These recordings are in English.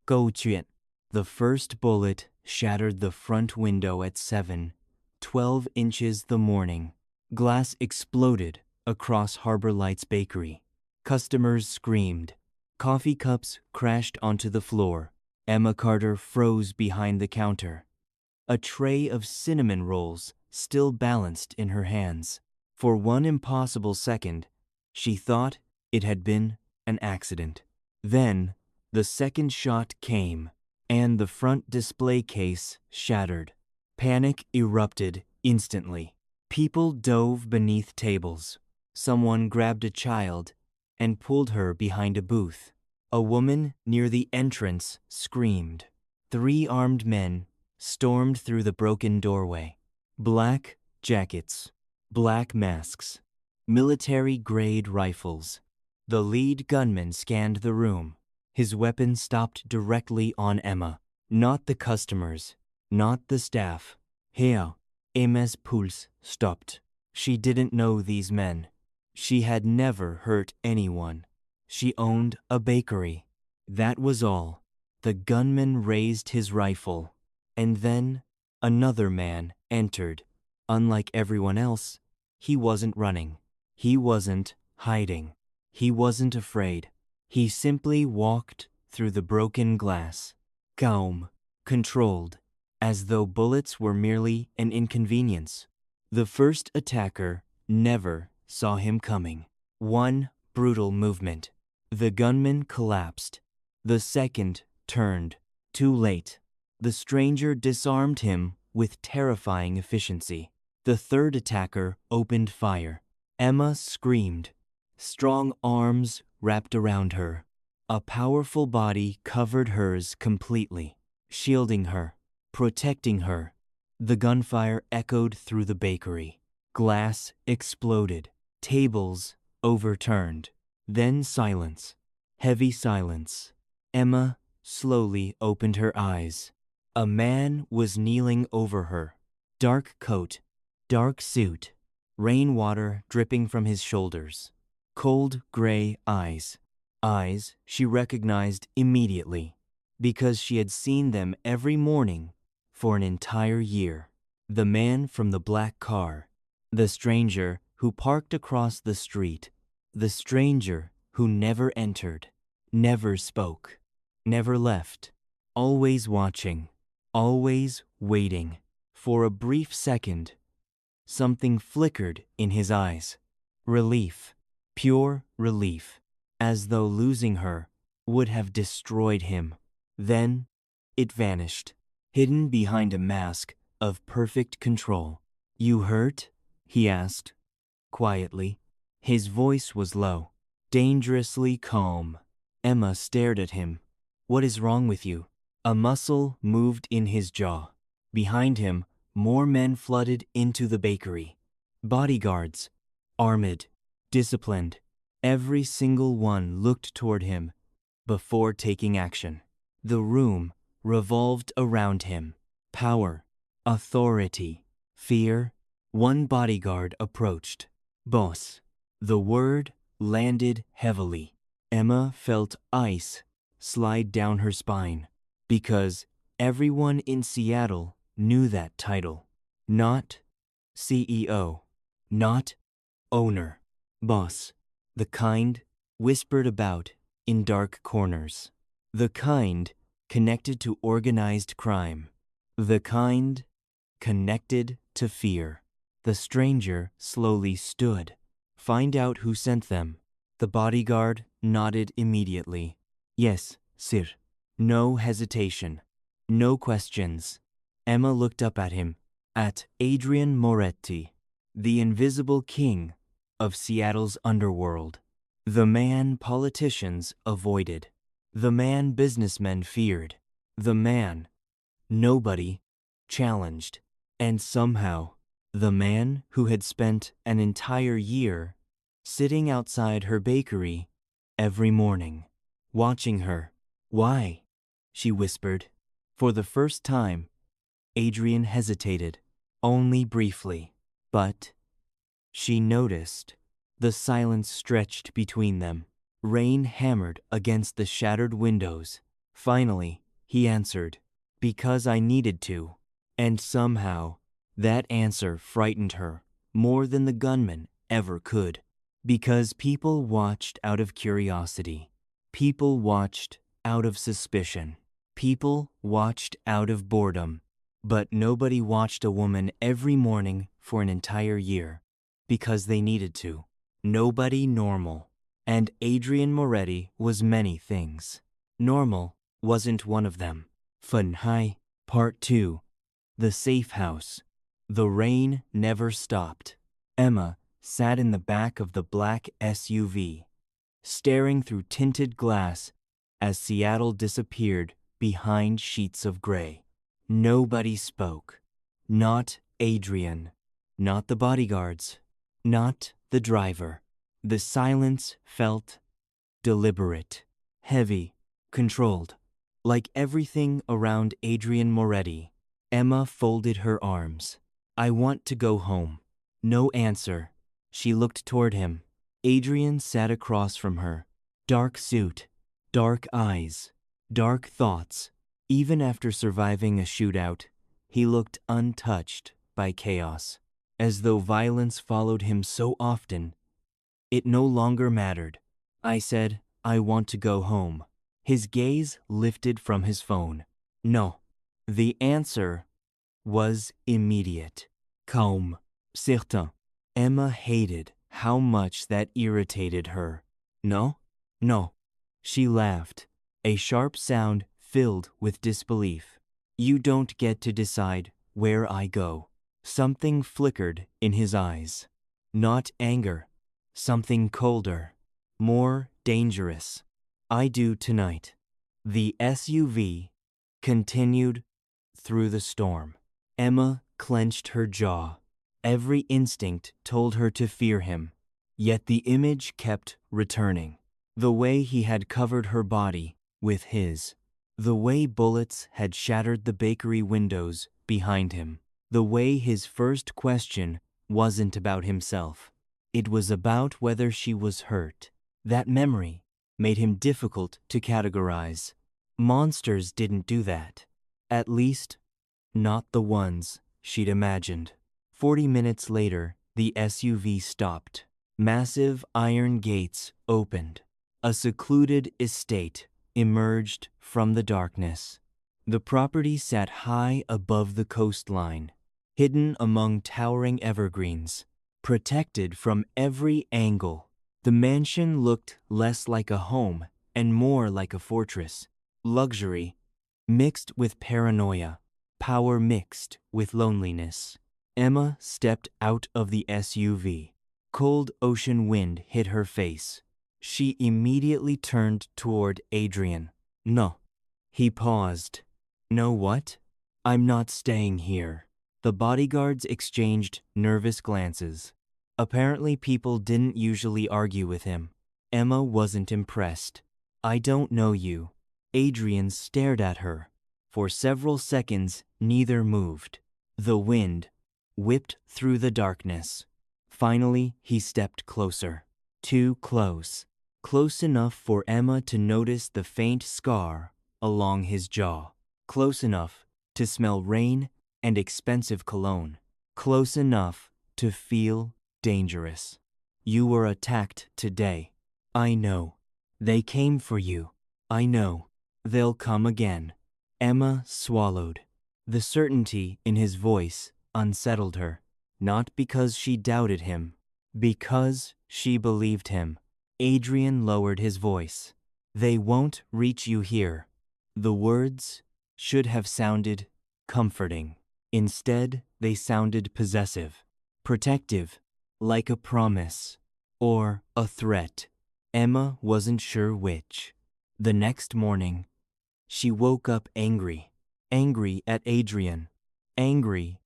Câu chuyện. The first bullet shattered the front window at 7:12 inches the morning. Glass exploded across Harbor Lights Bakery. Customers screamed. Coffee cups crashed onto the floor. Emma Carter froze behind the counter. A tray of cinnamon rolls still balanced in her hands. For one impossible second, she thought it had been an accident. Then, the second shot came, and the front display case shattered. Panic erupted instantly. People dove beneath tables. Someone grabbed a child and pulled her behind a booth. A woman near the entrance screamed. 3 armed men stormed through the broken doorway. Black jackets, black masks, military-grade rifles. The lead gunman scanned the room. His weapon stopped directly on Emma. Not the customers, not the staff. Here, Emma's pulse stopped. She didn't know these men. She had never hurt anyone. She owned a bakery. That was all. The gunman raised his rifle. And then another man entered. Unlike everyone else, he wasn't running. He wasn't hiding. He wasn't afraid. He simply walked through the broken glass. Calm, controlled, as though bullets were merely an inconvenience. The first attacker never saw him coming. One brutal movement. The gunman collapsed. The second turned. Too late. The stranger disarmed him with terrifying efficiency. The third attacker opened fire. Emma screamed. Strong arms wrapped around her. A powerful body covered hers completely, shielding her, protecting her. The gunfire echoed through the bakery. Glass exploded. Tables overturned. Then silence. Heavy silence. Emma slowly opened her eyes. A man was kneeling over her. Dark coat, dark suit, rainwater dripping from his shoulders. Cold gray eyes. Eyes she recognized immediately, because she had seen them every morning for an entire year. The man from the black car. The stranger who parked across the street. The stranger who never entered, never spoke, never left. Always watching, always waiting. For a brief second, something flickered in his eyes. Relief. Pure relief, as though losing her would have destroyed him. Then it vanished, hidden behind a mask of perfect control. "You hurt?" he asked, quietly. His voice was low, dangerously calm. Emma stared at him. "What is wrong with you?" A muscle moved in his jaw. Behind him, more men flooded into the bakery. Bodyguards, armed, disciplined. Every single one looked toward him before taking action. The room revolved around him. Power, authority, fear. One bodyguard approached. "Boss." The word landed heavily. Emma felt ice slide down her spine, because everyone in Seattle knew that title. Not CEO, not owner. Boss. The kind whispered about in dark corners. The kind connected to organized crime. The kind connected to fear. The stranger slowly stood. "Find out who sent them." The bodyguard nodded immediately. "Yes, sir." No hesitation. No questions. Emma looked up at him, at Adrian Moretti, the invisible king of Seattle's underworld. The man politicians avoided. The man businessmen feared. The man nobody challenged. And somehow, the man who had spent an entire year sitting outside her bakery every morning, watching her. "Why?" she whispered. For the first time, Adrian hesitated, only briefly. But she noticed. The silence stretched between them. Rain hammered against the shattered windows. Finally, he answered, "Because I needed to." And somehow, that answer frightened her more than the gunman ever could. Because people watched out of curiosity. People watched out of suspicion. People watched out of boredom. But nobody watched a woman every morning for an entire year because they needed to. Nobody normal. And Adrian Moretti was many things. Normal wasn't one of them. Fun High, Part 2. The Safe House. The rain never stopped. Emma sat in the back of the black SUV, staring through tinted glass as Seattle disappeared behind sheets of gray. Nobody spoke. Not Adrian. Not the bodyguards. Not the driver. The silence felt deliberate, heavy, controlled. Like everything around Adrian Moretti, Emma folded her arms. "I want to go home." No answer. She looked toward him. Adrian sat across from her. Dark suit, dark eyes, dark thoughts. Even after surviving a shootout, he looked untouched by chaos, as though violence followed him so often it no longer mattered. "I said, I want to go home." His gaze lifted from his phone. No. The answer was immediate. Calm. Certain. Emma hated how much that irritated her. No? No. She laughed. A sharp sound filled with disbelief. "You don't get to decide where I go." Something flickered in his eyes. Not anger. Something colder. More dangerous. "I do tonight." The SUV continued through the storm. Emma clenched her jaw. Every instinct told her to fear him. Yet the image kept returning. The way he had covered her body with his. The way bullets had shattered the bakery windows behind him. The way his first question wasn't about himself. It was about whether she was hurt. That memory made him difficult to categorize. Monsters didn't do that. At least, not the ones she'd imagined. 40 minutes later, the SUV stopped. Massive iron gates opened. A secluded estate emerged from the darkness. The property sat high above the coastline, hidden among towering evergreens, protected from every angle. The mansion looked less like a home and more like a fortress. Luxury mixed with paranoia, power mixed with loneliness. Emma stepped out of the SUV. Cold ocean wind hit her face. She immediately turned toward Adrian. "No." He paused. "No what?" "I'm not staying here." The bodyguards exchanged nervous glances. Apparently people didn't usually argue with him. Emma wasn't impressed. "I don't know you." Adrian stared at her. For several seconds, neither moved. The wind whipped through the darkness. Finally, he stepped closer. Too close. Close enough for Emma to notice the faint scar along his jaw. Close enough to smell rain and expensive cologne. Close enough to feel dangerous. "You were attacked today." "I know." "They came for you." "I know." "They'll come again." Emma swallowed. The certainty in his voice unsettled her. Not because she doubted him, because she believed him. Adrian lowered his voice. "They won't reach you here." The words should have sounded comforting. Instead, they sounded possessive, protective, like a promise or a threat. Emma wasn't sure which. The next morning, she woke up angry. Angry at Adrian. Angry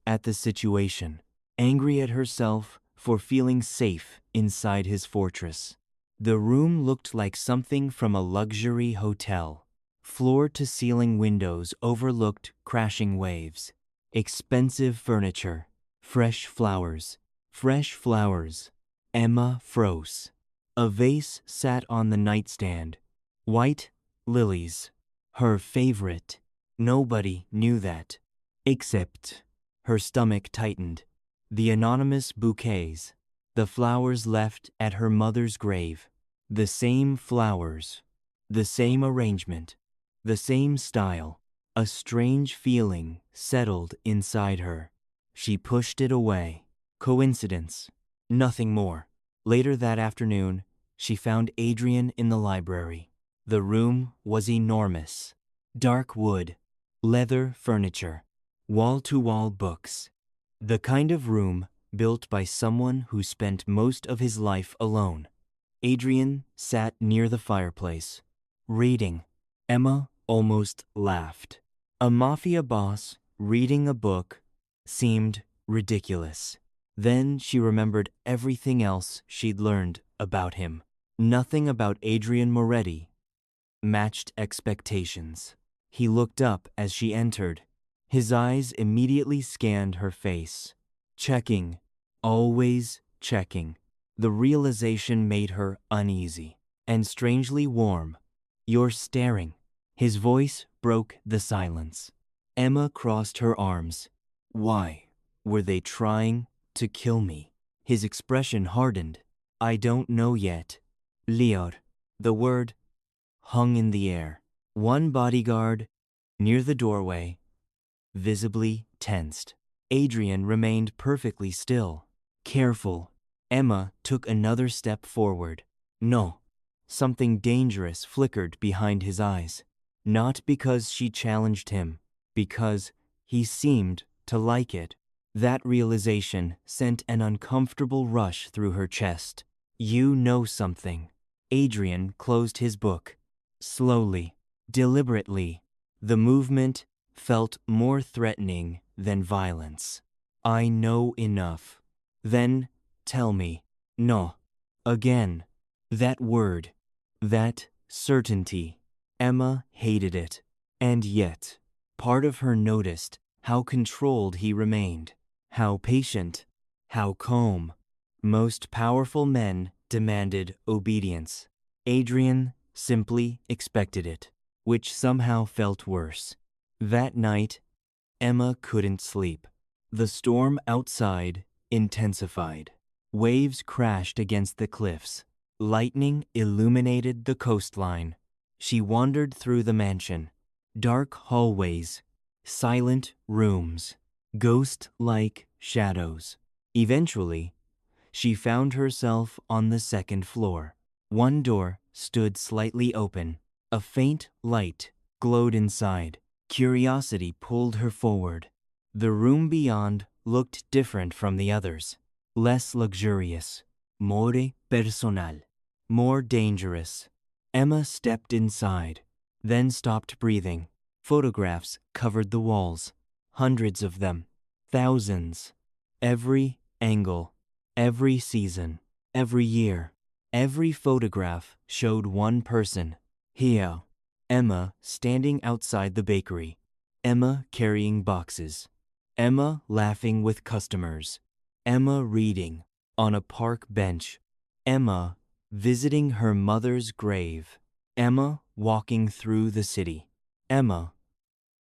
at the situation. Angry at herself for feeling safe inside his fortress. The room looked like something from a luxury hotel. Floor-to-ceiling windows overlooked crashing waves. Expensive furniture. Fresh flowers. Fresh flowers. Emma froze. A vase sat on the nightstand. White lilies. Her favorite. Nobody knew that. Except her stomach tightened. The anonymous bouquets. The flowers left at her mother's grave. The same flowers. The same arrangement. The same style. A strange feeling settled inside her. She pushed it away. Coincidence. Nothing more. Later that afternoon, she found Adrian in the library. The room was enormous. Dark wood, leather furniture, wall-to-wall books. The kind of room built by someone who spent most of his life alone. Adrian sat near the fireplace, reading. Emma almost laughed. A mafia boss reading a book seemed ridiculous. Then she remembered everything else she'd learned about him. Nothing about Adrian Moretti matched expectations. He looked up as she entered. His eyes immediately scanned her face. Checking, always checking. The realization made her uneasy and strangely warm. "You're staring." His voice broke the silence. Emma crossed her arms. Why? Were they trying to kill me? His expression hardened. "I don't know yet." Leor. The word hung in the air. One bodyguard near the doorway, visibly tensed. Adrian remained perfectly still. Careful. Emma took another step forward. No. Something dangerous flickered behind his eyes. Not because she challenged him, because he seemed to like it. That realization sent an uncomfortable rush through her chest. "You know something." Adrian closed his book. Slowly, deliberately. The movement felt more threatening than violence. "I know enough." "Then tell me." "No." Again. That word. That certainty. Emma hated it. And yet, part of her noticed how controlled he remained. How patient. How calm. Most powerful men demanded obedience. Adrian simply expected it, which somehow felt worse. That night, Emma couldn't sleep. The storm outside intensified. Waves crashed against the cliffs. Lightning illuminated the coastline. She wandered through the mansion. Dark hallways, silent rooms, ghost-like shadows. Eventually, she found herself on the second floor. One door stood slightly open. A faint light glowed inside. Curiosity pulled her forward. The room beyond looked different from the others. Less luxurious. More personal. More dangerous. Emma stepped inside, then stopped breathing. Photographs covered the walls. Hundreds of them. Thousands. Every angle. Every season. Every year. Every photograph showed one person. Here. Emma standing outside the bakery. Emma carrying boxes. Emma laughing with customers. Emma reading on a park bench. Emma visiting her mother's grave. Emma walking through the city. Emma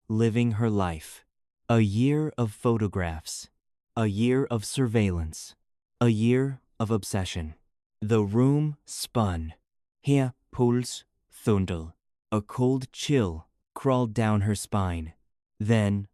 living her life. A year of photographs. A year of surveillance. A year of obsession. The room spun. Her puls thundel. A cold chill crawled down her spine. Then,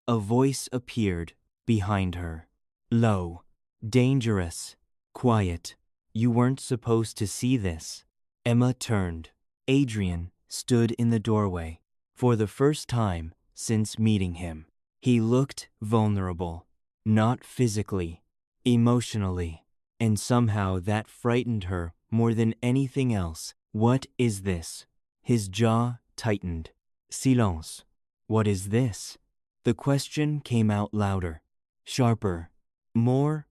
a voice appeared behind her. Low, dangerous, quiet. "You weren't supposed to see this." Emma turned. Adrian stood in the doorway. For the first time since meeting him, he looked vulnerable. Not physically, emotionally. And somehow that frightened her more than anything else. "What is this?" His jaw tightened. Silence. "What is this?" The question came out louder, sharper, more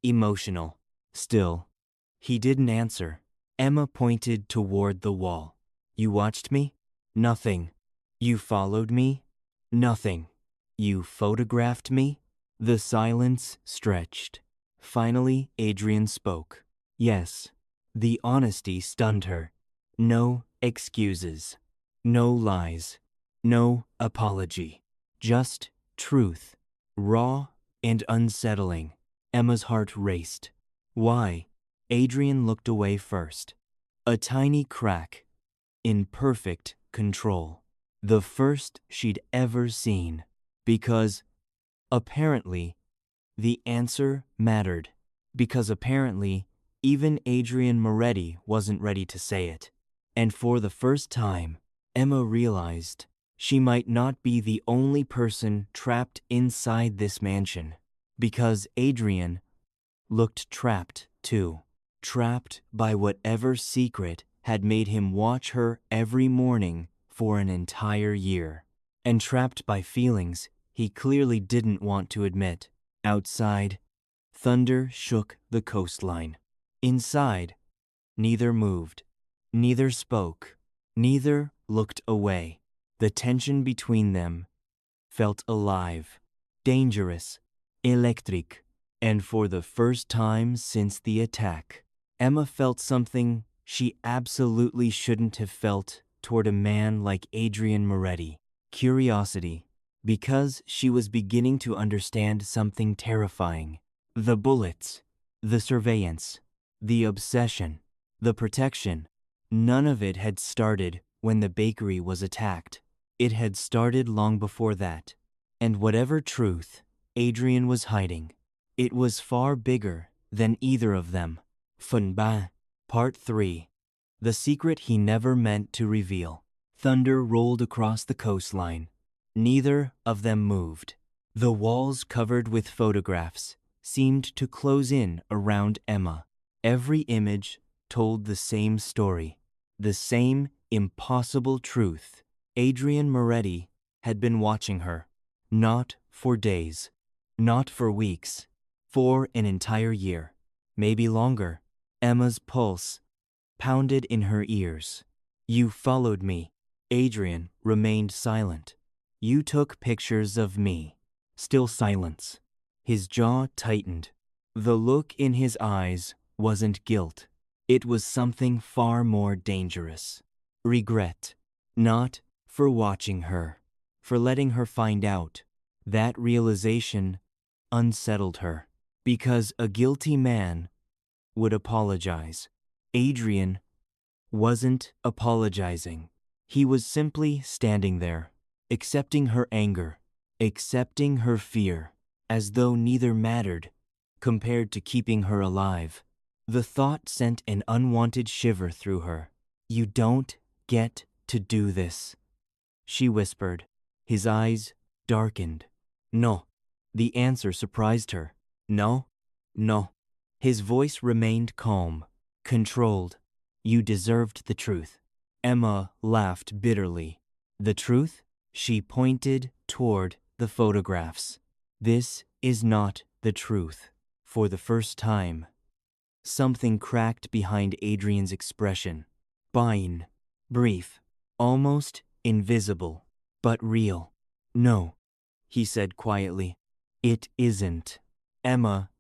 emotional. Still, he didn't answer. Emma pointed toward the wall. "You watched me?" "Nothing." "You followed me?" "Nothing." "You photographed me?" The silence stretched. Finally, Adrian spoke. Yes. The honesty stunned her. No excuses. No lies. No apology. Just truth. Raw and unsettling. Emma's heart raced. Why? Adrian looked away first. A tiny crack. In perfect control. The first she'd ever seen. Because, apparently, the answer mattered. Because apparently, even Adrian Moretti wasn't ready to say it. And for the first time, Emma realized she might not be the only person trapped inside this mansion. Because Adrian looked trapped, too. Trapped by whatever secret had made him watch her every morning for an entire year. And trapped by feelings he clearly didn't want to admit. Outside, thunder shook the coastline. Inside, neither moved, neither spoke, neither looked away. The tension between them felt alive, dangerous, electric, and for the first time since the attack, Emma felt something she absolutely shouldn't have felt toward a man like Adrian Moretti. Curiosity, because she was beginning to understand something terrifying. The bullets, the surveillance, the obsession, the protection. None of it had started when the bakery was attacked. It had started long before that. And whatever truth Adrian was hiding, it was far bigger than either of them. Phần 3, Part 3. The secret he never meant to reveal. Thunder rolled across the coastline. Neither of them moved. The walls covered with photographs seemed to close in around Emma. Every image told the same story, the same impossible truth. Adrian Moretti had been watching her, not for days, not for weeks, for an entire year, maybe longer. Emma's pulse pounded in her ears. You followed me. Adrian remained silent. You took pictures of me. Still silence. His jaw tightened. The look in his eyes wasn't guilt. It was something far more dangerous. Regret. Not for watching her, for letting her find out. That realization unsettled her. Because a guilty man would apologize. Adrian wasn't apologizing. He was simply standing there, accepting her anger, accepting her fear, as though neither mattered compared to keeping her alive. The thought sent an unwanted shiver through her. You don't get to do this, she whispered. His eyes darkened. No. The answer surprised her. No, no. His voice remained calm, controlled. You deserved the truth. Emma laughed bitterly. The truth? She pointed toward the photographs. This is not the truth. For the first time, something cracked behind Adrian's expression. Fine, brief, almost invisible, but real. No, he said quietly. It isn't. Emma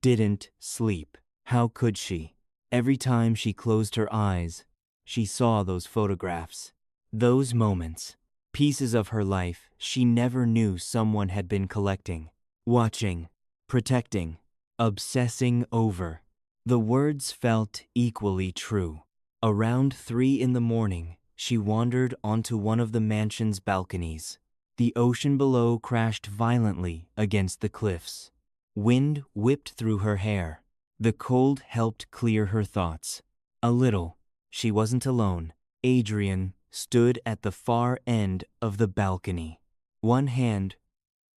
didn't sleep. How could she? Every time she closed her eyes, she saw those photographs. Those moments, pieces of her life she never knew someone had been collecting, watching, protecting, obsessing over. The words felt equally true. Around 3 in the morning, she wandered onto one of the mansion's balconies. The ocean below crashed violently against the cliffs. Wind whipped through her hair. The cold helped clear her thoughts. A little. She wasn't alone. Adrian stood at the far end of the balcony, one hand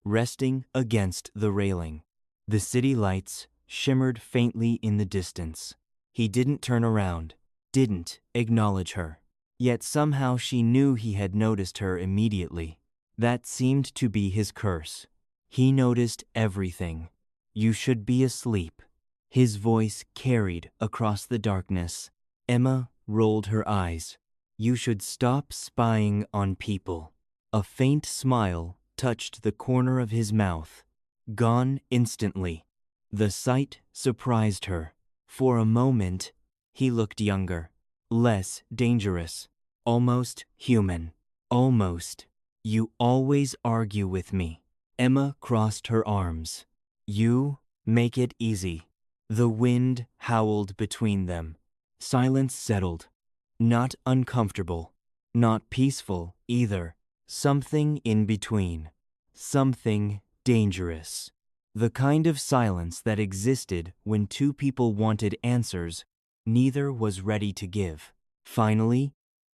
resting against the railing. The city lights shimmered faintly in the distance. He didn't turn around, didn't acknowledge her. Yet somehow she knew he had noticed her immediately. That seemed to be his curse. He noticed everything. You should be asleep. His voice carried across the darkness. Emma rolled her eyes. You should stop spying on people. A faint smile touched the corner of his mouth. Gone instantly. The sight surprised her. For a moment, he looked younger, less dangerous, almost human. Almost. You always argue with me. Emma crossed her arms. You make it easy. The wind howled between them. Silence settled. Not uncomfortable. Not peaceful either. Something in between. Something dangerous. The kind of silence that existed when two people wanted answers neither was ready to give. Finally,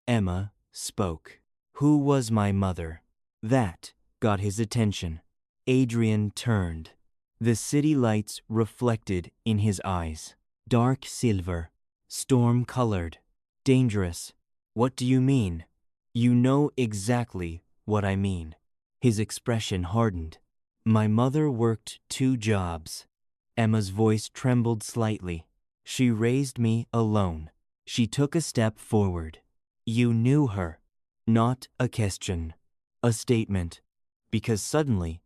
Emma spoke. Who was my mother? That got his attention. Adrian turned. The city lights reflected in his eyes. Dark silver, storm-colored, dangerous. What do you mean? You know exactly what I mean. His expression hardened. My mother worked 2 jobs. Emma's voice trembled slightly. She raised me alone. She took a step forward. You knew her. Not a question. A statement. Because suddenly,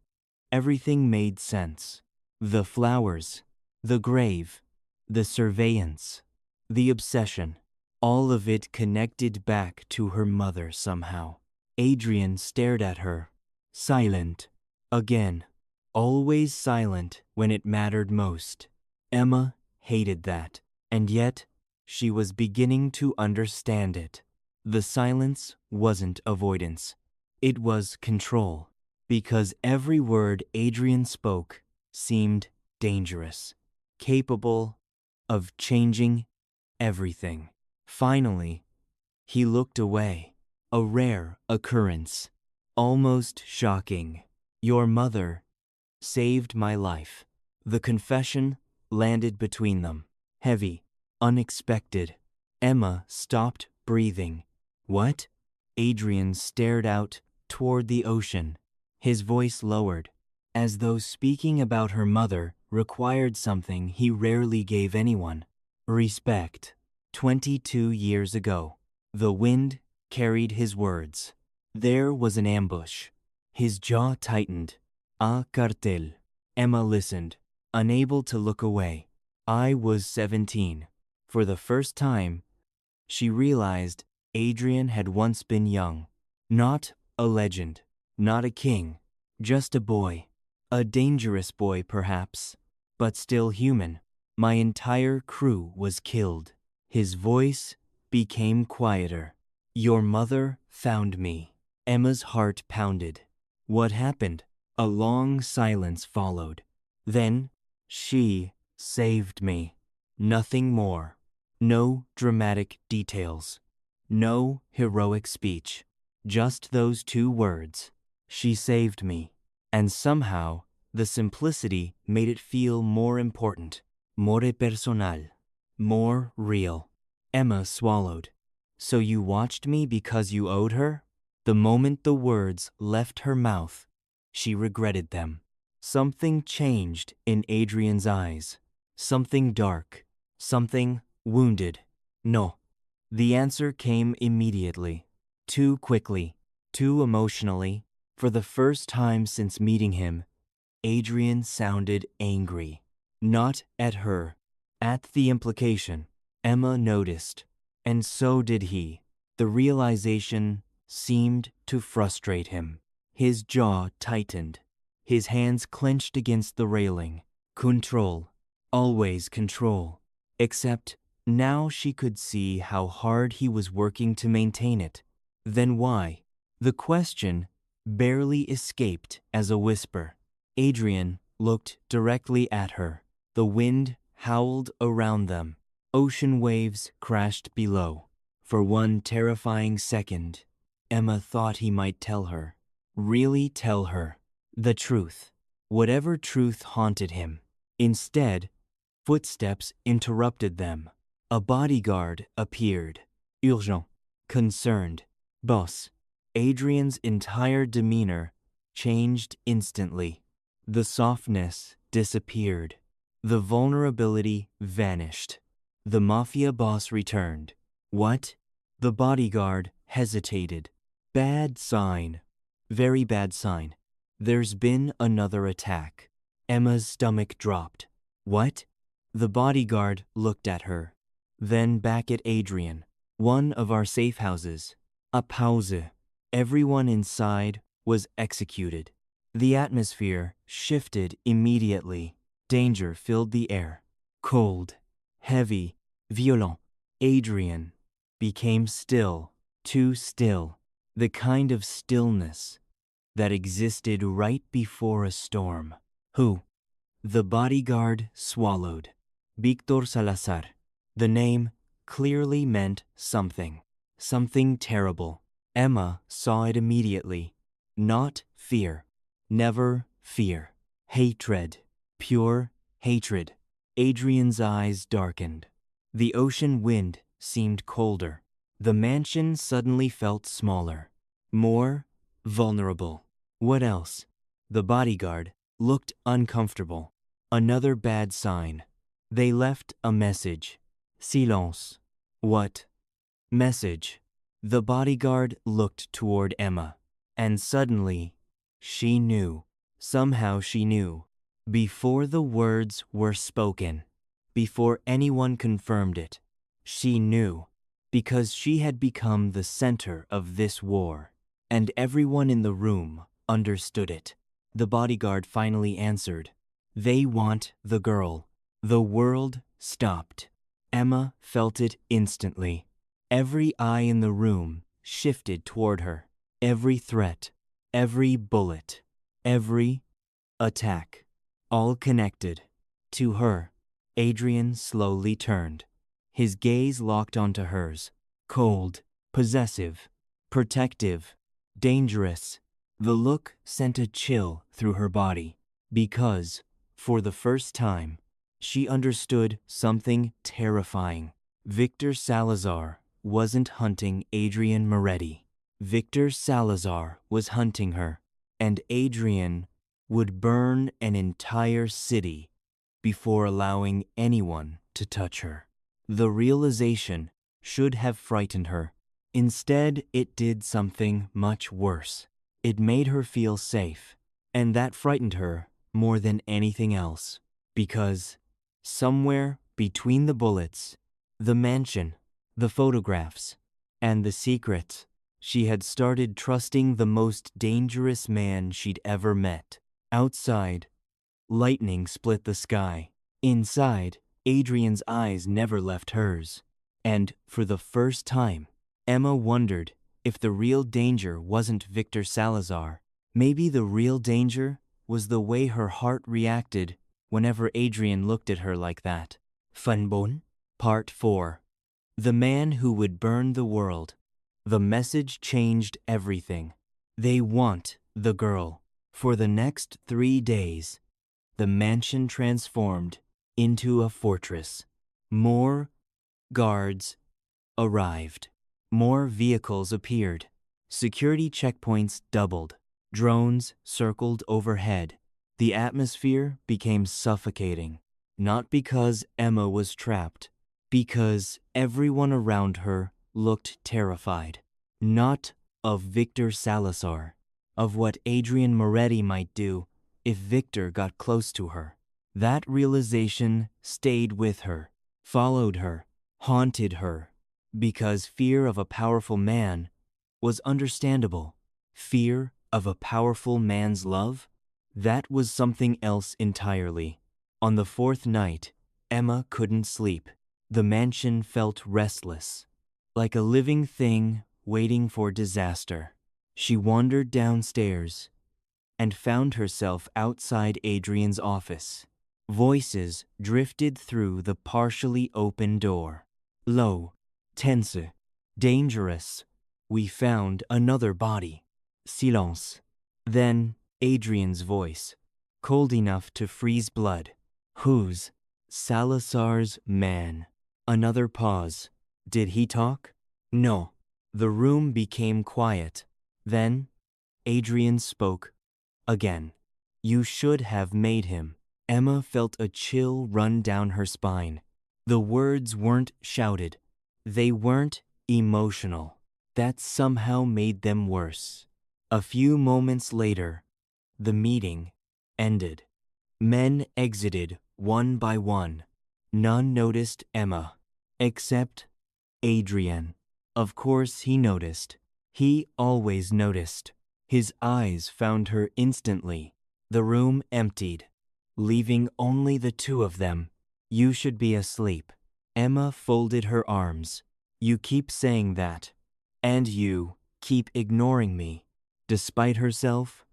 everything made sense. The flowers, the grave, the surveillance, the obsession. All of it connected back to her mother somehow. Adrian stared at her. Silent. Again. Always silent when it mattered most. Emma hated that. And yet, she was beginning to understand it. The silence wasn't avoidance. It was control. Because every word Adrian spoke seemed dangerous. Capable of changing everything. Finally, he looked away. A rare occurrence. Almost shocking. Your mother saved my life. The confession landed between them. Heavy, unexpected. Emma stopped breathing. What? Adrian stared out toward the ocean. His voice lowered, as though speaking about her mother required something he rarely gave anyone. Respect. 22 years ago. The wind carried his words. There was an ambush. His jaw tightened. A cartel. Emma listened, unable to look away. I was 17. For the first time, she realized Adrian had once been young. Not a legend, not a king, just a boy. A dangerous boy, perhaps, but still human. My entire crew was killed. His voice became quieter. Your mother found me. Emma's heart pounded. What happened? A long silence followed. Then, she saved me. Nothing more. No dramatic details. No heroic speech. Just those 2 words. She saved me. And somehow, the simplicity made it feel more important. More personal. More real. Emma swallowed. So you watched me because you owed her? The moment the words left her mouth, she regretted them. Something changed in Adrian's eyes. Something dark. Something wounded. No. The answer came immediately. Too quickly. Too emotionally. For the first time since meeting him, Adrian sounded angry. Not at her. At the implication. Emma noticed. And so did he. The realization seemed to frustrate him. His jaw tightened. His hands clenched against the railing. Control. Always control. Except now she could see how hard he was working to maintain it. Then why? The question barely escaped as a whisper. Adrian looked directly at her. The wind howled around them. Ocean waves crashed below. For one terrifying second, Emma thought he might tell her. Really tell her. The truth. Whatever truth haunted him. Instead, footsteps interrupted them. A bodyguard appeared. Urgent. Concerned. Boss. Adrian's entire demeanor changed instantly. The softness disappeared. The vulnerability vanished. The Mafia Boss returned. What? The bodyguard hesitated. Bad sign. Very bad sign. There's been another attack. Emma's stomach dropped. What? The bodyguard looked at her. Then back at Adrian. One of our safe houses. A pause. Everyone inside was executed. The atmosphere shifted immediately. Danger filled the air. Cold, heavy, violent. Adrian became still, too still, the kind of stillness that existed right before a storm. Who? The bodyguard swallowed. Victor Salazar. The name clearly meant something. Something terrible. Emma saw it immediately. Not fear. Never fear. Hatred. Pure hatred. Adrian's eyes darkened. The ocean wind seemed colder. The mansion suddenly felt smaller. More vulnerable. What else? The bodyguard looked uncomfortable. Another bad sign. They left a message. Silence. What message? The bodyguard looked toward Emma, and suddenly she knew. Somehow she knew. Before the words were spoken, before anyone confirmed it, she knew, because she had become the center of this war, and everyone in the room understood it. The bodyguard finally answered. They want the girl. The world stopped. Emma felt it instantly. Every eye in the room shifted toward her. Every threat, every bullet, every attack, all connected. To her, Adrian slowly turned. His gaze locked onto hers. Cold, possessive, protective, dangerous. The look sent a chill through her body because, for the first time, she understood something terrifying. Victor Salazar wasn't hunting Adrian Moretti. Victor Salazar was hunting her, and Adrian would burn an entire city before allowing anyone to touch her. The realization should have frightened her. Instead, it did something much worse. It made her feel safe, and that frightened her more than anything else, because somewhere between the bullets, the mansion, the photographs, and the secrets, she had started trusting the most dangerous man she'd ever met. Outside, lightning split the sky. Inside, Adrian's eyes never left hers. And for the first time, Emma wondered if the real danger wasn't Victor Salazar. Maybe the real danger was the way her heart reacted whenever Adrian looked at her like that. Funbon? Part 4. The man who would burn the world. The message changed everything. They want the girl. For the next 3 days, the mansion transformed into a fortress. More guards arrived. More vehicles appeared. Security checkpoints doubled. Drones circled overhead. The atmosphere became suffocating, not because Emma was trapped, because everyone around her looked terrified. Not of Victor Salazar, of what Adrian Moretti might do if Victor got close to her. That realization stayed with her, followed her, haunted her, because fear of a powerful man was understandable. Fear of a powerful man's love? That was something else entirely. On the 4th night, Emma couldn't sleep. The mansion felt restless, like a living thing waiting for disaster. She wandered downstairs and found herself outside Adrian's office. Voices drifted through the partially open door. Low, tense, dangerous. We found another body. Silence. Then Adrian's voice, cold enough to freeze blood. Whose? Salazar's man. Another pause. Did he talk? No. The room became quiet. Then Adrian spoke again. You should have made him. Emma felt a chill run down her spine. The words weren't shouted. They weren't emotional. That somehow made them worse. A few moments later, the meeting ended. Men exited one by one. None noticed Emma, except Adrian. Of course he noticed. He always noticed. His eyes found her instantly. The room emptied, leaving only the two of them. You should be asleep. Emma folded her arms. You keep saying that. And you keep ignoring me. Despite herself,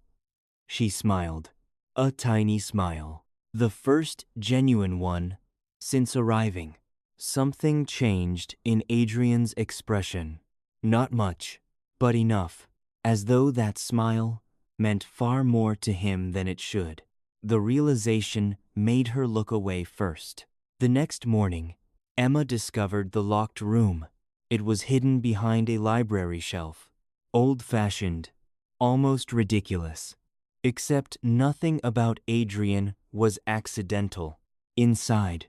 she smiled. A tiny smile. The first genuine one since arriving. Something changed in Adrian's expression. Not much, but enough, as though that smile meant far more to him than it should. The realization made her look away first. The next morning, Emma discovered the locked room. It was hidden behind a library shelf. Old-fashioned, almost ridiculous. Except nothing about Adrian was accidental. Inside,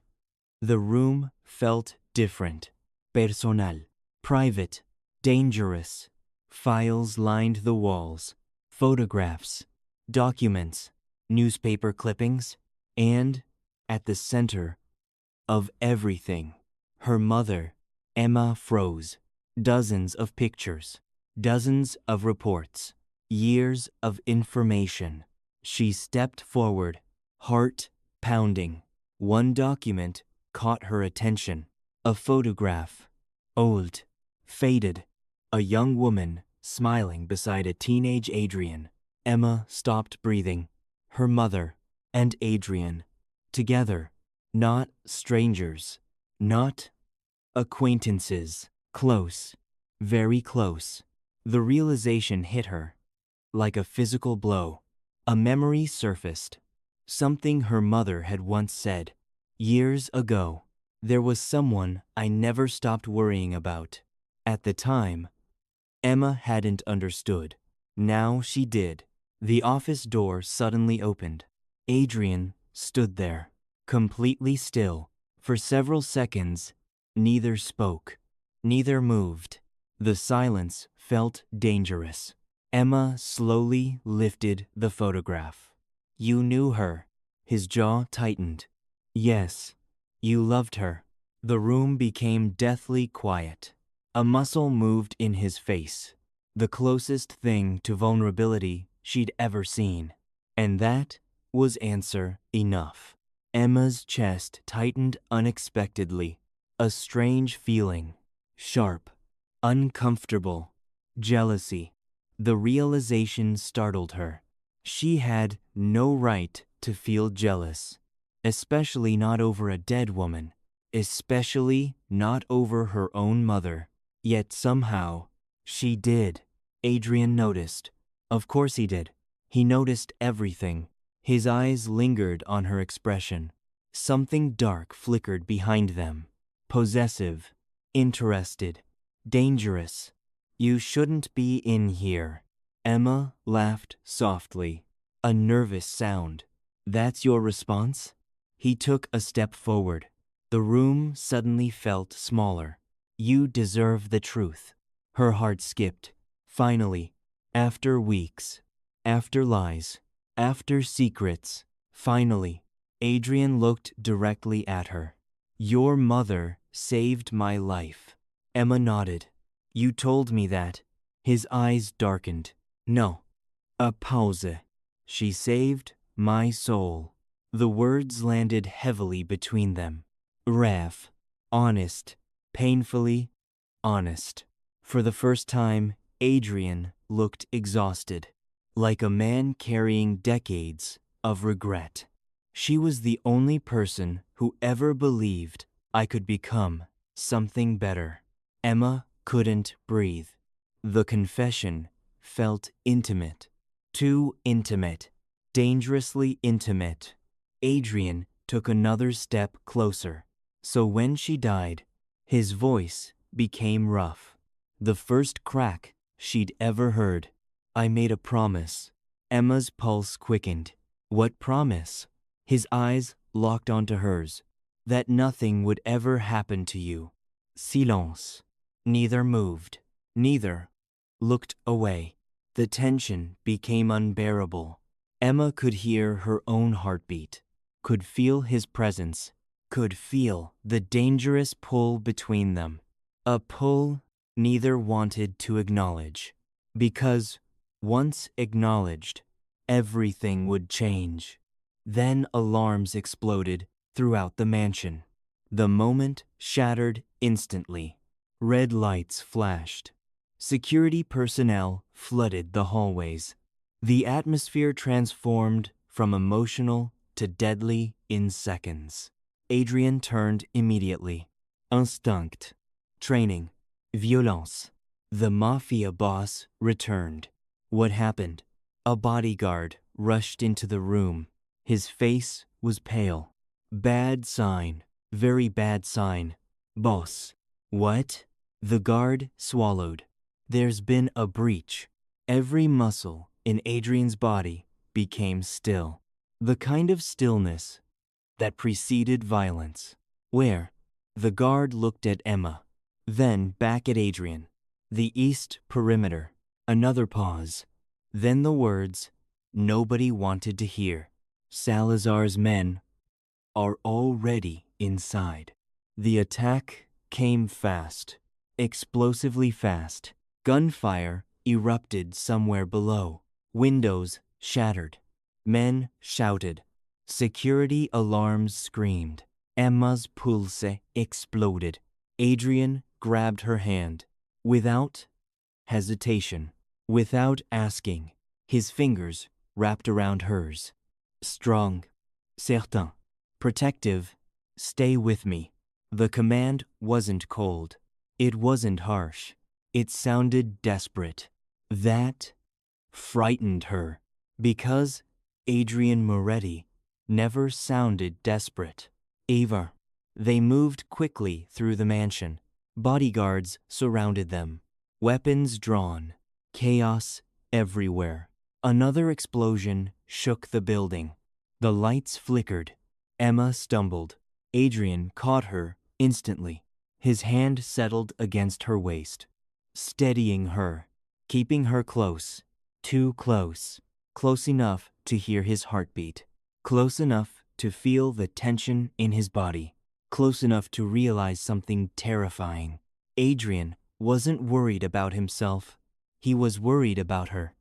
the room felt different. Personal. Private. Dangerous. Files lined the walls. Photographs. Documents. Newspaper clippings. And, at the center of everything, her mother. Emma froze. Dozens of pictures. Dozens of reports. Years of information. She stepped forward, heart pounding. One document caught her attention. A photograph. Old. Faded. A young woman smiling beside a teenage Adrian. Emma stopped breathing. Her mother and Adrian. Together. Not strangers. Not acquaintances. Close. Very close. The realization hit her. Like a physical blow. A memory surfaced. Something her mother had once said. Years ago. There was someone I never stopped worrying about. At the time, Emma hadn't understood. Now she did. The office door suddenly opened. Adrian stood there, completely still. For several seconds, neither spoke, neither moved. The silence felt dangerous. Emma slowly lifted the photograph. You knew her. His jaw tightened. Yes, you loved her. The room became deathly quiet. A muscle moved in his face, the closest thing to vulnerability she'd ever seen. And that was answer enough. Emma's chest tightened unexpectedly. A strange feeling. Sharp. Uncomfortable. Jealousy. The realization startled her. She had no right to feel jealous, especially not over a dead woman, especially not over her own mother. Yet somehow, she did. Adrian noticed. Of course he did. He noticed everything. His eyes lingered on her expression. Something dark flickered behind them. Possessive. Interested. Dangerous. You shouldn't be in here. Emma laughed softly. A nervous sound. That's your response? He took a step forward. The room suddenly felt smaller. You deserve the truth. Her heart skipped. Finally, after weeks, after lies, after secrets, finally, Adrian looked directly at her. Your mother saved my life. Emma nodded. You told me that. His eyes darkened. No. A pause. She saved my soul. The words landed heavily between them. Raf. Honest. Painfully honest. For the first time, Adrian looked exhausted, like a man carrying decades of regret. She was the only person who ever believed I could become something better. Emma couldn't breathe. The confession felt intimate. Too intimate. Dangerously intimate. Adrian took another step closer. So when she died, his voice became rough. The first crack she'd ever heard. I made a promise. Emma's pulse quickened. What promise? His eyes locked onto hers. That nothing would ever happen to you. Silence. Neither moved. Neither looked away. The tension became unbearable. Emma could hear her own heartbeat, could feel his presence, could feel the dangerous pull between them. A pull neither wanted to acknowledge. Because Once acknowledged, everything would change. Then alarms exploded throughout the mansion. The moment shattered instantly. Red lights flashed. Security personnel flooded the hallways. The atmosphere transformed from emotional to deadly in seconds. Adrian turned immediately. Instinct. Training. Violence. The Mafia Boss returned. What happened? A bodyguard rushed into the room. His face was pale. Bad sign. Very bad sign. Boss. What? The guard swallowed. There's been a breach. Every muscle in Adrian's body became still. The kind of stillness that preceded violence. Where? The guard looked at Emma, then back at Adrian. The east perimeter. Another pause. Then the words nobody wanted to hear. Salazar's men are already inside. The attack came fast, explosively fast. Gunfire erupted somewhere below. Windows shattered. Men shouted. Security alarms screamed. Emma's pulse exploded. Adrian grabbed her hand. Without hesitation, without asking, his fingers wrapped around hers. Strong, certain, protective, stay with me. The command wasn't cold. It wasn't harsh. It sounded desperate. That frightened her, because Adrian Moretti never sounded desperate. Ava. They moved quickly through the mansion. Bodyguards surrounded them. Weapons drawn. Chaos everywhere. Another explosion shook the building. The lights flickered. Emma stumbled. Adrian caught her instantly. His hand settled against her waist, steadying her, keeping her close. Too close. Close enough to hear his heartbeat. Close enough to feel the tension in his body. Close enough to realize something terrifying. Adrian wasn't worried about himself. He was worried about her.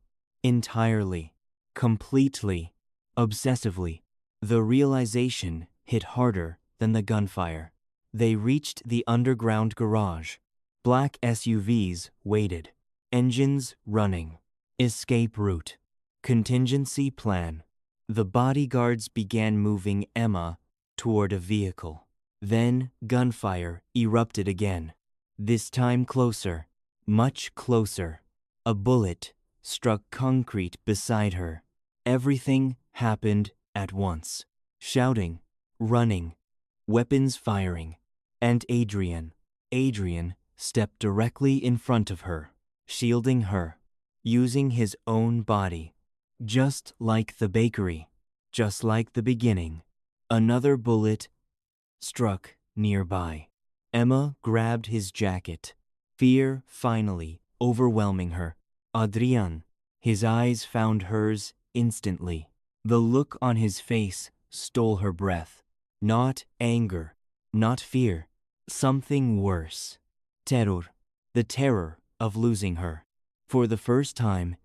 Entirely. Completely. Obsessively. The realization hit harder than the gunfire. They reached the underground garage. Black SUVs waited. Engines running. Escape route. Contingency plan. The bodyguards began moving Emma toward a vehicle. Then gunfire erupted again. This time closer. Much closer. A bullet struck concrete beside her. Everything happened at once. Shouting, running, weapons firing, and Adrian stepped directly in front of her, shielding her, using his own body. Just like the bakery, just like the beginning. Another bullet struck nearby. Emma grabbed his jacket, fear finally overwhelming her. Adrian, his eyes found hers instantly. The look on his face stole her breath. Not anger, not fear, something worse. Terror, the terror of losing her. For the first time,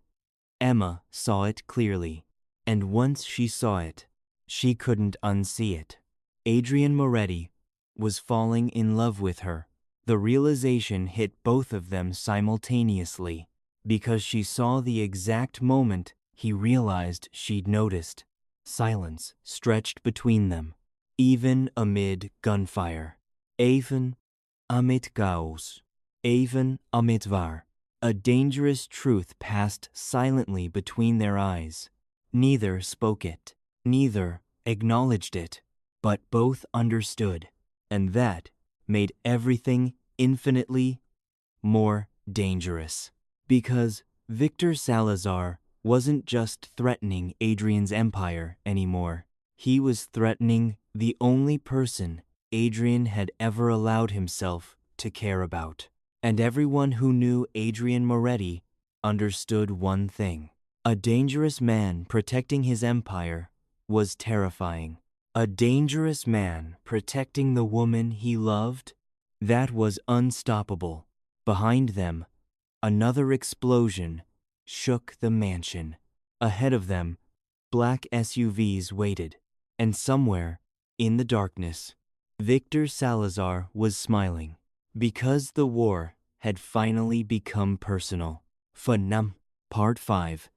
Emma saw it clearly, and once she saw it, she couldn't unsee it. Adrian Moretti was falling in love with her. The realization hit both of them simultaneously, because she saw the exact moment he realized she'd noticed. Silence stretched between them, even amid gunfire. Even amid chaos. Even amid war. A dangerous truth passed silently between their eyes. Neither spoke it. Neither acknowledged it. But both understood. And that made everything infinitely more dangerous. Because Victor Salazar wasn't just threatening Adrian's empire anymore. He was threatening the only person Adrian had ever allowed himself to care about. And everyone who knew Adrian Moretti understood one thing. A dangerous man protecting his empire was terrifying. A dangerous man protecting the woman he loved, that was unstoppable. Behind them, another explosion shook the mansion. Ahead of them, black SUVs waited, and somewhere, in the darkness, Victor Salazar was smiling, because the war had finally become personal. Phnom. Part 5.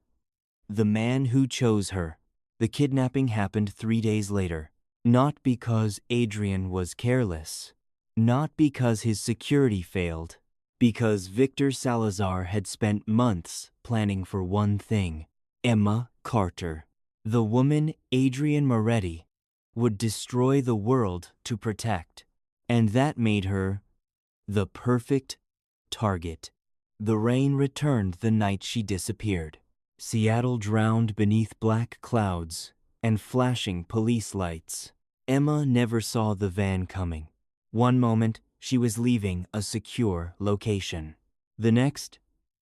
The man who chose her. The kidnapping happened 3 days later. Not because Adrian was careless. Not because his security failed. Because Victor Salazar had spent months planning for one thing. Emma Carter. The woman Adrian Moretti would destroy the world to protect. And that made her the perfect target. The rain returned the night she disappeared. Seattle drowned beneath black clouds and flashing police lights. Emma never saw the van coming. One moment, she was leaving a secure location. The next,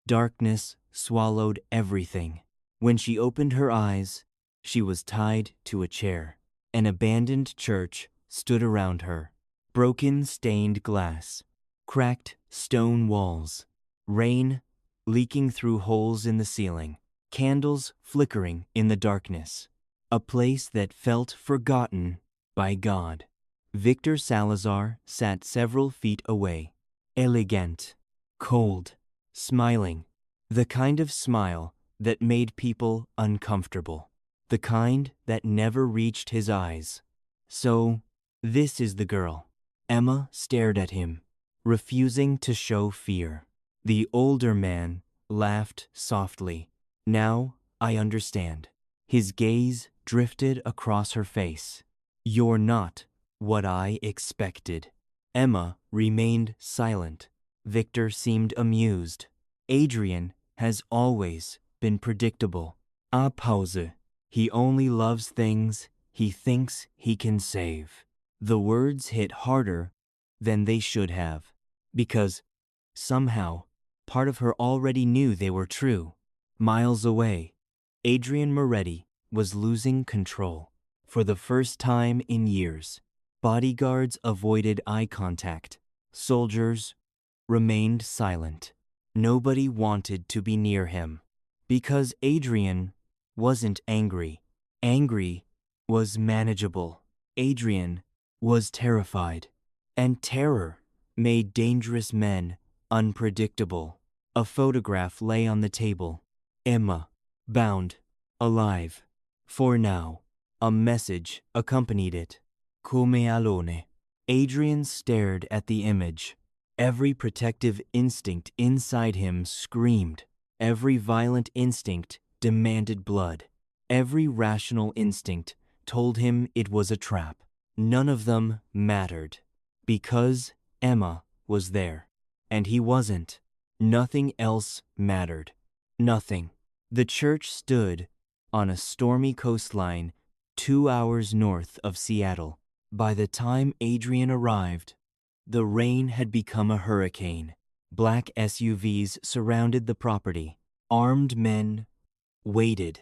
darkness swallowed everything. When she opened her eyes, she was tied to a chair. An abandoned church stood around her. Broken stained glass, cracked stone walls, rain leaking through holes in the ceiling, candles flickering in the darkness. A place that felt forgotten by God. Victor Salazar sat several feet away, elegant, cold, smiling, the kind of smile that made people uncomfortable, the kind that never reached his eyes. So, this is the girl. Emma stared at him, refusing to show fear. The older man laughed softly. Now I understand. His gaze drifted across her face. You're not what I expected. Emma remained silent. Victor seemed amused. Adrian has always been predictable. A pause. He only loves things he thinks he can save. The words hit harder than they should have, because somehow part of her already knew they were true. Miles away, Adrian Moretti was losing control. For the first time in years, bodyguards avoided eye contact. Soldiers remained silent. Nobody wanted to be near him. Because Adrian wasn't angry. Angry was manageable. Adrian was terrified. And terror made dangerous men unpredictable. A photograph lay on the table. Emma, bound, alive. For now. A message accompanied it. Come alone. Adrian stared at the image. Every protective instinct inside him screamed. Every violent instinct demanded blood. Every rational instinct told him it was a trap. None of them mattered. Because Emma was there. And he wasn't. Nothing else mattered. Nothing. The church stood on a stormy coastline 2 hours north of Seattle. By the time Adrian arrived, the rain had become a hurricane. Black SUVs surrounded the property. Armed men waited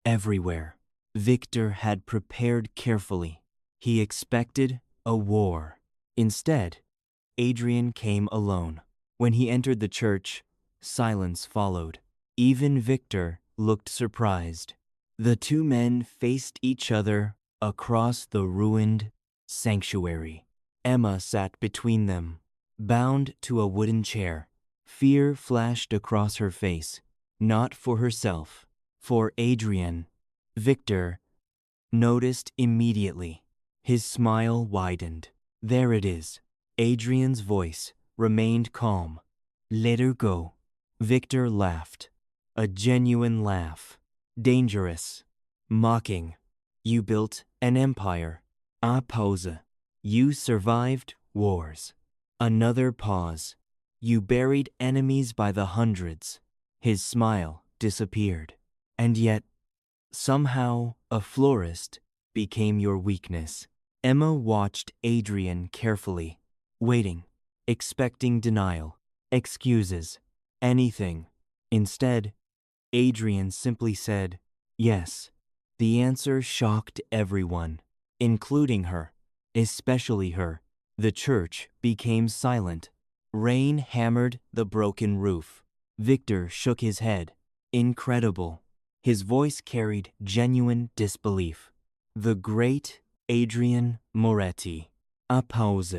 everywhere. Victor had prepared carefully. He expected a war. Instead, Adrian came alone. When he entered the church, silence followed. Even Victor looked surprised. The two men faced each other across the ruined sanctuary. Emma sat between them, bound to a wooden chair. Fear flashed across her face, not for herself, for Adrian. Victor noticed immediately. His smile widened. There it is. Adrian's voice remained calm. Let her go. Victor laughed. A genuine laugh. Dangerous. Mocking. You built an empire. A pause. You survived wars. Another pause. You buried enemies by the hundreds. His smile disappeared. And yet, somehow, a florist became your weakness. Emma watched Adrian carefully, waiting, expecting denial, excuses, anything. Instead, Adrian simply said, yes. The answer shocked everyone, including her, especially her. The church became silent. Rain hammered the broken roof. Victor shook his head. Incredible. His voice carried genuine disbelief. The great Adrian Moretti. A pause.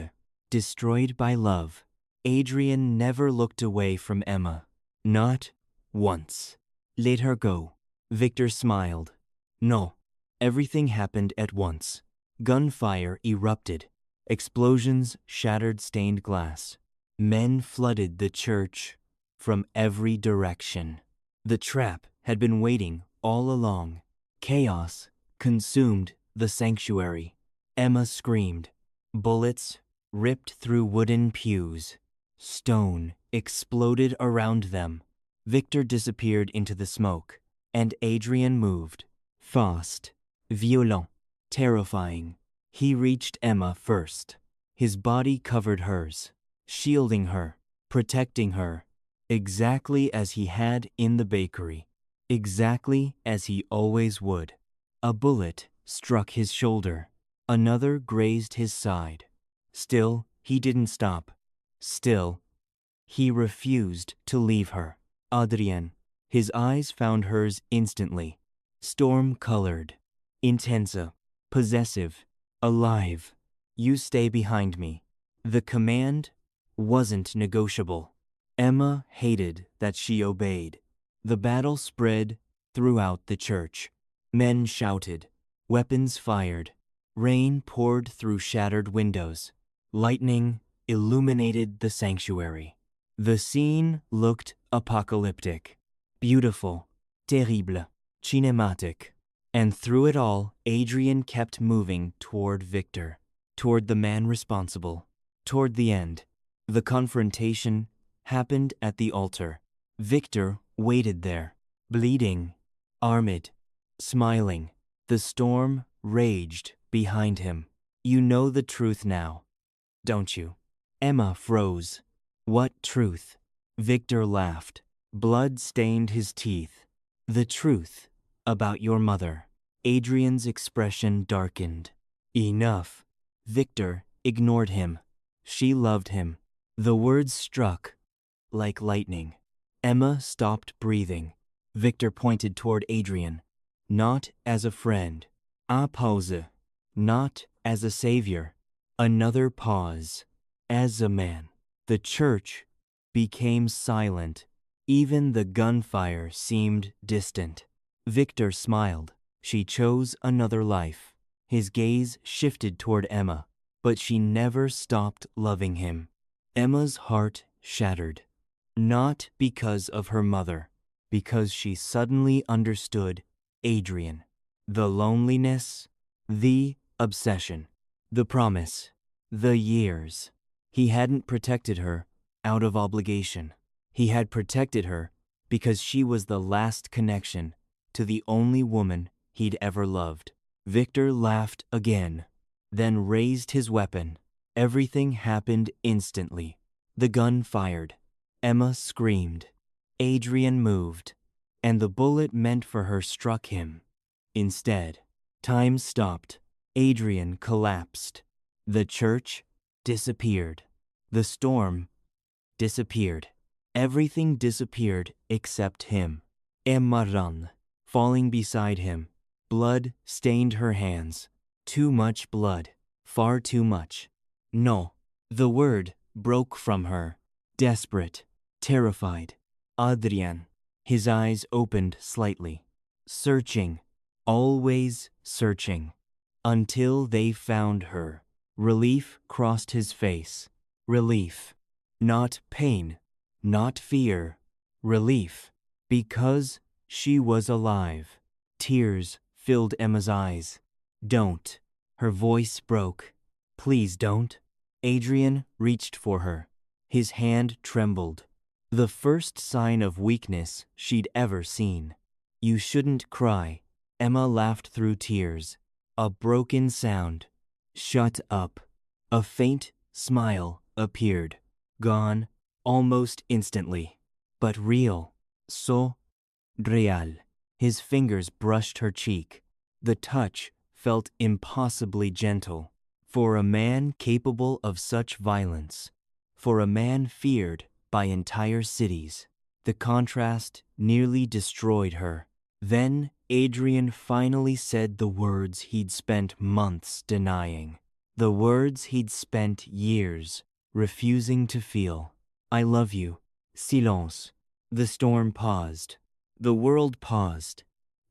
Destroyed by love. Adrian never looked away from Emma. Not once. Let her go. Victor smiled. No. Everything happened at once. Gunfire erupted. Explosions shattered stained glass. Men flooded the church from every direction. The trap had been waiting all along. Chaos consumed the sanctuary. Emma screamed. Bullets ripped through wooden pews. Stone exploded around them. Victor disappeared into the smoke, and Adrian moved. Fast, violent, terrifying. He reached Emma first. His body covered hers, shielding her, protecting her, exactly as he had in the bakery, exactly as he always would. A bullet struck his shoulder. Another grazed his side. Still, he didn't stop. Still, he refused to leave her. Adrian. His eyes found hers instantly. Storm-colored, intensa, possessive, alive. You stay behind me. The command wasn't negotiable. Emma hated that she obeyed. The battle spread throughout the church. Men shouted. Weapons fired. Rain poured through shattered windows. Lightning illuminated the sanctuary. The scene looked apocalyptic. Beautiful, terrible, cinematic. And through it all, Adrian kept moving toward Victor, toward the man responsible, toward the end. The confrontation happened at the altar. Victor waited there, bleeding, armed, smiling. The storm raged behind him. You know the truth now, don't you? Emma froze. What truth? Victor laughed. Blood stained his teeth. The truth about your mother. Adrian's expression darkened. Enough. Victor ignored him. She loved him. The words struck like lightning. Emma stopped breathing. Victor pointed toward Adrian. Not as a friend. A pause. Not as a savior. Another pause. As a man. The church became silent. Even the gunfire seemed distant. Victor smiled. She chose another life. His gaze shifted toward Emma, but she never stopped loving him. Emma's heart shattered. Not because of her mother, because she suddenly understood Adrian. The loneliness, the obsession, the promise, the years. He hadn't protected her out of obligation. He had protected her because she was the last connection to the only woman he'd ever loved. Victor laughed again, then raised his weapon. Everything happened instantly. The gun fired. Emma screamed. Adrian moved, and the bullet meant for her struck him. Instead, time stopped. Adrian collapsed. The church disappeared. The storm disappeared. Everything disappeared except him. Emma ran, falling beside him. Blood stained her hands. Too much blood. Far too much. No. The word broke from her. Desperate. Terrified. Adrian. His eyes opened slightly. Searching. Always searching. Until they found her. Relief crossed his face. Relief. Not pain. Not fear. Relief. Because she was alive. Tears filled Emma's eyes. Don't. Her voice broke. Please don't. Adrian reached for her. His hand trembled. The first sign of weakness she'd ever seen. You shouldn't cry. Emma laughed through tears. A broken sound. Shut up. A faint smile appeared. Gone almost instantly. But real. So real. His fingers brushed her cheek. The touch felt impossibly gentle. For a man capable of such violence. For a man feared by entire cities. The contrast nearly destroyed her. Then Adrian finally said the words he'd spent months denying. The words he'd spent years refusing to feel. I love you. Silence. The storm paused. The world paused.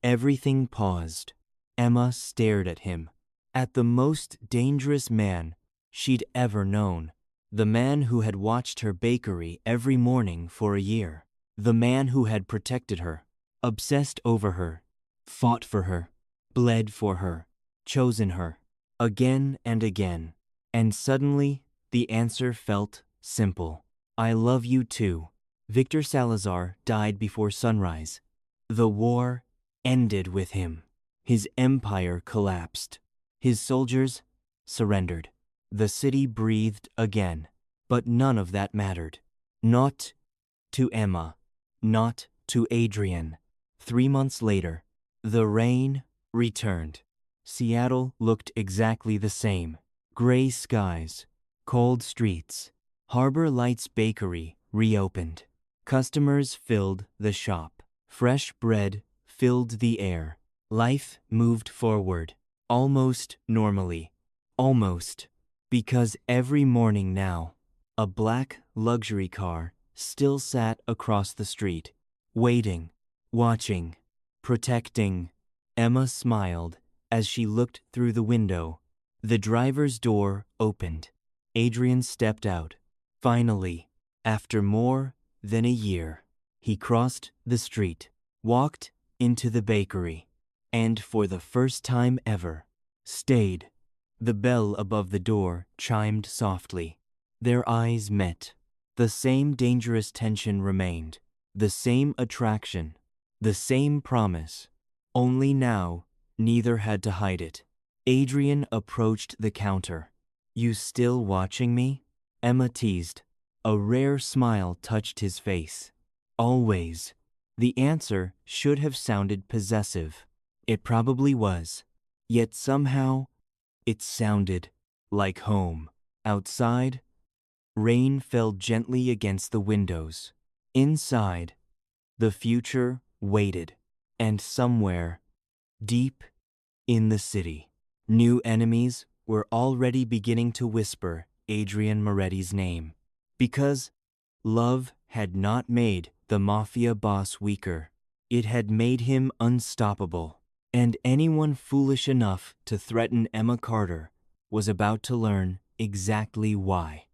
Everything paused. Emma stared at him. At the most dangerous man she'd ever known. The man who had watched her bakery every morning for a year. The man who had protected her, obsessed over her, fought for her, bled for her, chosen her, again and again. And suddenly, the answer felt simple. I love you too. Victor Salazar died before sunrise. The war ended with him. His empire collapsed. His soldiers surrendered. The city breathed again. But none of that mattered. Not to Emma. Not to Adrian. 3 months later, the rain returned. Seattle looked exactly the same. Gray skies, cold streets. Harbor Lights Bakery reopened. Customers filled the shop. Fresh bread filled the air. Life moved forward, almost normally. Almost. Because every morning now, a black luxury car still sat across the street, waiting, watching, protecting. Emma smiled as she looked through the window. The driver's door opened. Adrian stepped out. Finally, after more than a year, he crossed the street, walked into the bakery, and for the first time ever, stayed. The bell above the door chimed softly. Their eyes met. The same dangerous tension remained, the same attraction, the same promise. Only now, neither had to hide it. Adrian approached the counter. You still watching me? Emma teased. A rare smile touched his face. Always. The answer should have sounded possessive. It probably was. Yet somehow, it sounded like home. Outside, rain fell gently against the windows. Inside, the future waited. And somewhere, deep in the city, new enemies were already beginning to whisper Adrian Moretti's name. Because love had not made the Mafia Boss weaker. It had made him unstoppable. And anyone foolish enough to threaten Emma Carter was about to learn exactly why.